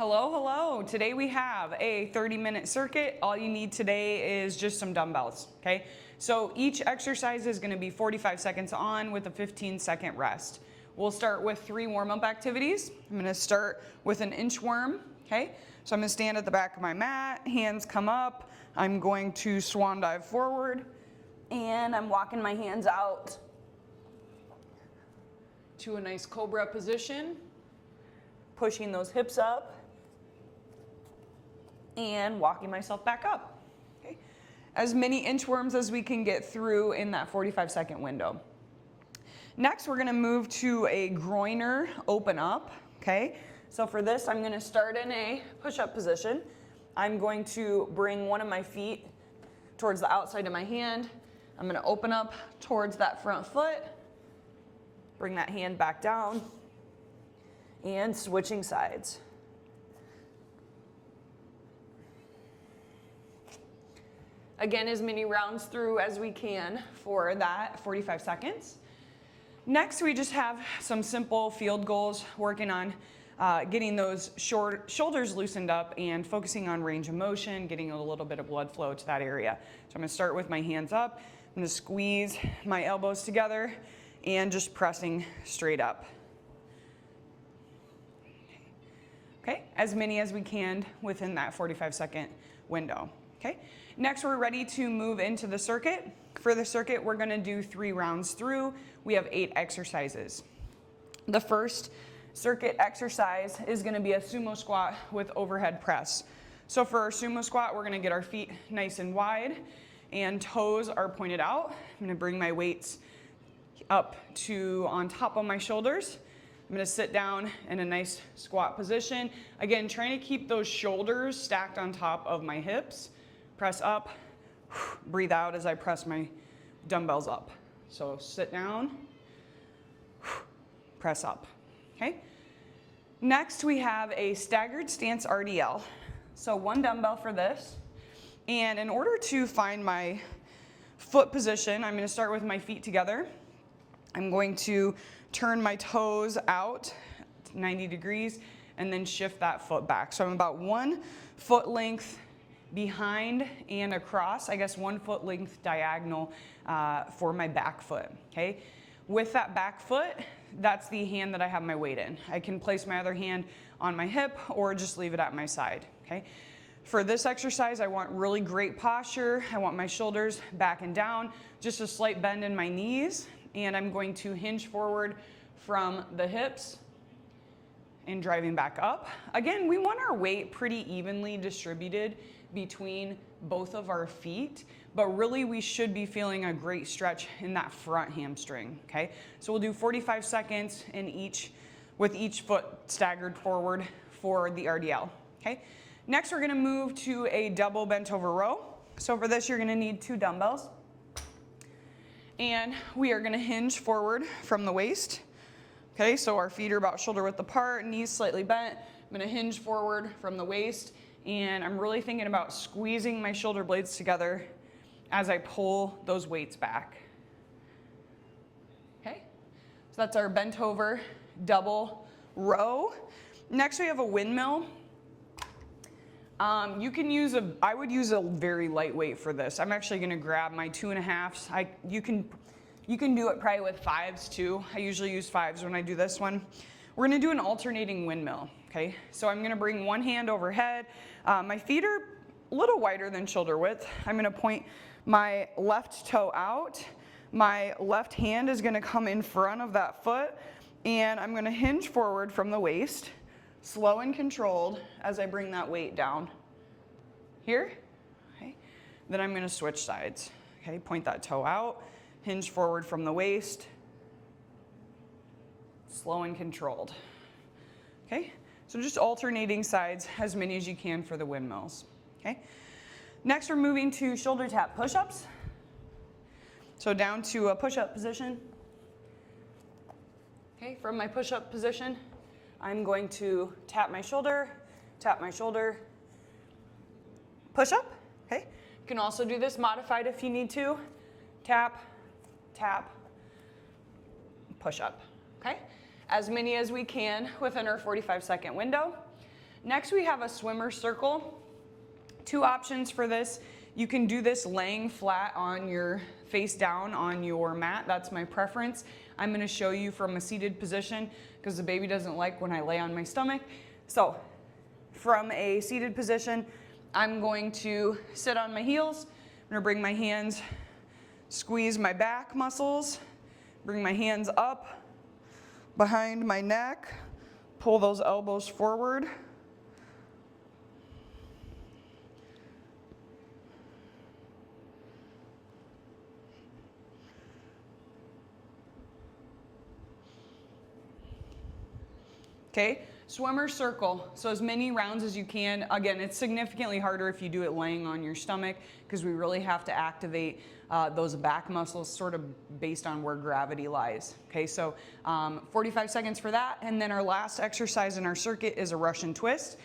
Hello, hello. Today we have a 30-minute circuit. All you need today is just some dumbbells, okay? So each exercise is gonna be 45 seconds on with a 15-second rest. We'll start with 3 warm-up activities. I'm gonna start with an inchworm, okay? So I'm gonna stand at the back of my mat, hands come up. I'm going to swan dive forward, and I'm walking my hands out to a nice cobra position, pushing those hips up, and walking myself back up. Okay. As many inchworms as we can get through in that 45-second window. Next, we're gonna move to a groiner open up, okay? So for this, I'm gonna start in a push-up position. I'm going to bring one of my feet towards the outside of my hand. I'm gonna open up towards that front foot, bring that hand back down, and switching sides. Again, as many rounds through as we can for that 45 seconds. Next, we just have some simple field goals, working on getting those shoulders loosened up and focusing on range of motion, getting a little bit of blood flow to that area. So I'm gonna start with my hands up. I'm gonna squeeze my elbows together and just pressing straight up. Okay, as many as we can within that 45-second window. Okay, next we're ready to move into the circuit. For the circuit, we're gonna do 3 rounds through. We have 8 exercises. The first circuit exercise is gonna be a sumo squat with overhead press. So for our sumo squat, we're gonna get our feet nice and wide and toes are pointed out. I'm gonna bring my weights up to on top of my shoulders. I'm gonna sit down in a nice squat position. Again, trying to keep those shoulders stacked on top of my hips. Press up, breathe out as I press my dumbbells up. So sit down, press up, okay? Next, we have a staggered stance RDL. So 1 dumbbell for this. And in order to find my foot position, I'm gonna start with my feet together. I'm going to turn my toes out 90 degrees and then shift that foot back. So I'm about 1 foot length behind and across, I guess 1 foot length diagonal for my back foot, okay? With that back foot, that's the hand that I have my weight in. I can place my other hand on my hip or just leave it at my side, okay? For this exercise, I want really great posture. I want my shoulders back and down, just a slight bend in my knees, and I'm going to hinge forward from the hips and driving back up. Again, we want our weight pretty evenly distributed between both of our feet, but really we should be feeling a great stretch in that front hamstring, okay? So we'll do 45 seconds with each foot staggered forward for the RDL, okay? Next, we're gonna move to a double bent over row. So for this, you're gonna need 2 dumbbells. And we are gonna hinge forward from the waist. Okay, so our feet are about shoulder width apart, knees slightly bent. I'm gonna hinge forward from the waist, and I'm really thinking about squeezing my shoulder blades together as I pull those weights back. Okay, so that's our bent over double row. Next we have a windmill. I would use a very lightweight for this. I'm actually gonna grab my 2.5s. You can do it probably with 5s too. I usually use 5s when I do this one. We're gonna do an alternating windmill, okay? So I'm gonna bring one hand overhead. My feet are a little wider than shoulder width. I'm gonna point my left toe out. My left hand is gonna come in front of that foot, and I'm gonna hinge forward from the waist, slow and controlled as I bring that weight down. Here, okay? Then I'm gonna switch sides, okay? Point that toe out, hinge forward from the waist, slow and controlled, okay? So just alternating sides, as many as you can for the windmills, okay? Next, we're moving to shoulder tap push-ups. So down to a push-up position. Okay, from my push-up position, I'm going to tap my shoulder, push up, okay? You can also do this modified if you need to. Tap, tap, push up, okay? As many as we can within our 45-second window. Next we have a swimmer circle. Two options for this. You can do this laying flat on your face down on your mat. That's my preference. I'm going to show you from a seated position because the baby doesn't like when I lay on my stomach. So from a seated position, I'm going to sit on my heels. I'm going to bring my hands, squeeze my back muscles, bring my hands up behind my neck, pull those elbows forward. Okay, swimmer circle. So as many rounds as you can. Again, it's significantly harder if you do it laying on your stomach because we really have to activate those back muscles sort of based on where gravity lies. Okay, so 45 seconds for that. And then our last exercise in our circuit is a Russian twist.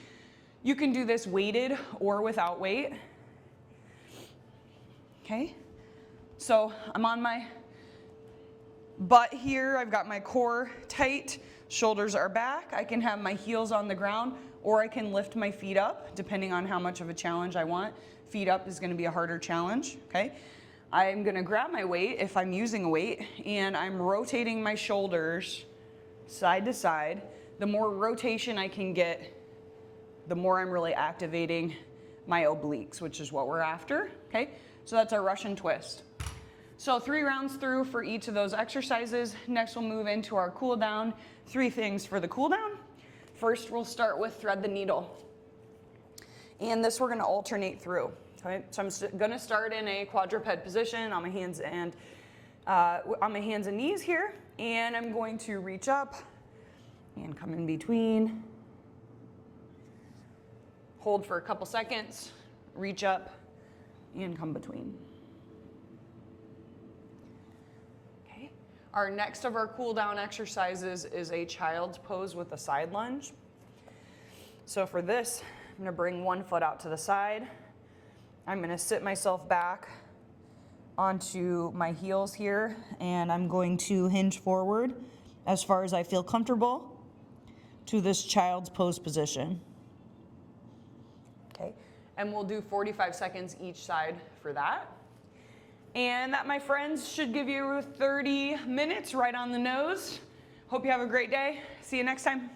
You can do this weighted or without weight. Okay, so I'm on my butt here. I've got my core tight. Shoulders are back. I can have my heels on the ground or I can lift my feet up depending on how much of a challenge I want. Feet up is going to be a harder challenge, okay? I'm going to grab my weight if I'm using a weight and I'm rotating my shoulders side to side. The more rotation I can get, the more I'm really activating my obliques, which is what we're after, okay? So that's our Russian twist. So 3 rounds through for each of those exercises. Next we'll move into our cool down. 3 things for the cool down. First we'll start with thread the needle. And this we're gonna alternate through. Okay? So I'm gonna start in a quadruped position on my hands and knees here. And I'm going to reach up and come in between. Hold for a couple seconds, reach up and come between. Our next of our cool down exercises is a child's pose with a side lunge. So for this, I'm gonna bring one foot out to the side. I'm gonna sit myself back onto my heels here, and I'm going to hinge forward as far as I feel comfortable to this child's pose position. Okay, and we'll do 45 seconds each side for that. And that, my friends, should give you 30 minutes right on the nose. Hope you have a great day. See you next time.